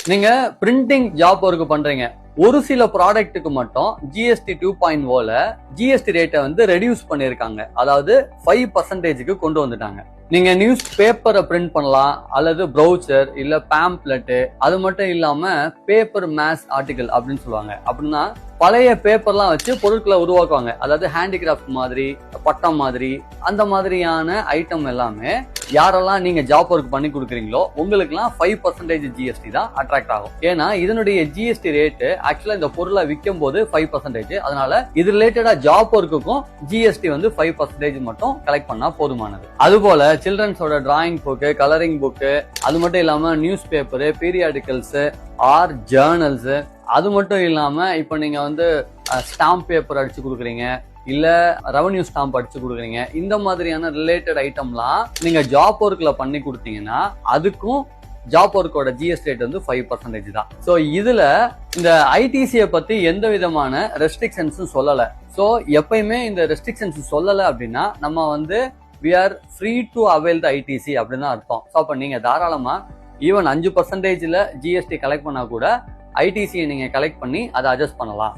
நீங்க printing job work பண்றீங்க, ஒரு சில ப்ராடக்ட்டுக்கு மட்டும் ஜிஎஸ்டி 2.0ல ஜிஎஸ்டி ரேட்டை வந்து ரெடியூஸ் பண்ணிருக்காங்க. அதாவது 5%க்கு கொண்டு வந்துட்டாங்க. நீங்க நியூஸ் பேப்பரை பிரிண்ட் பண்ணலாம், அல்லது ப்ரௌச்சர் இல்ல பேம்ப்லெட், அது மட்டும் இல்லாம பேப்பர் மேஸ் ஆர்டிகல் அப்படின்னு சொல்லுவாங்க. அப்படின்னா பழைய பேப்பர்லாம் வச்சு பொருட்களை உருவாக்குவாங்க. அதாவது ஹேண்டிகிராஃப்ட் மாதிரி, பட்டம் மாதிரி, அந்த மாதிரியான ஐட்டம் எல்லாமே யாரெல்லாம் நீங்க ஜாப் ஒர்க் பண்ணி கொடுக்குறீங்களோ உங்களுக்குலாம் 5% ஜிஎஸ்டி தான் அட்ராக்ட் ஆகும். ஏன்னா இதனுடைய ஜிஎஸ்டி ரேட்டு ஆக்சுவலா இந்த பொருளை விற்கும் போது 5%. அதனால இது ரிலேட்டடா ஜாப் ஒர்க்குக்கும் ஜிஎஸ்டி வந்து 5% மட்டும் கலெக்ட் பண்ணா போதுமானது. அதுபோல சில்ட்ரன்ஸோட டிராயிங் புக்கு, கலரிங் புக்கு, அது மட்டும் இல்லாம news paper, periodicals or journals, அது மட்டும் இல்லாம இப்ப நீங்க வந்து ஸ்டாம்ப் பேப்பர் அடிச்சு கொடுக்குறீங்க, இல்ல ரெவன்யூ ஸ்டாம்ப் அடிச்சு கொடுக்குறீங்க, இந்த மாதிரியான ரிலேட்டட் ஐட்டம்லாம் நீங்க ஜாப் ஒர்க்ல பண்ணி கொடுத்தீங்கன்னா அதுக்கும் ஜாப் ஒர்க்கோட ஜிஎஸ்டி ரேட் வந்து 5% தான். ஸோ இதுல இந்த ஐடிசியை பத்தி எந்த விதமான ரெஸ்ட்ரிக்ஷன்ஸும் சொல்லல. ஸோ எப்பயுமே இந்த ரெஸ்ட்ரிக்ஷன்ஸ் சொல்லல அப்படின்னா நம்ம வந்து we are free to avail the ITC அப்படின்னு தான் அர்த்தம். ஸோ அப்ப நீங்க தாராளமா ஈவன் 5%ல ஜிஎஸ்டி கலெக்ட் பண்ணா கூட ஐடிசியை நீங்க கலெக்ட் பண்ணி அதை அட்ஜஸ்ட் பண்ணலாம்.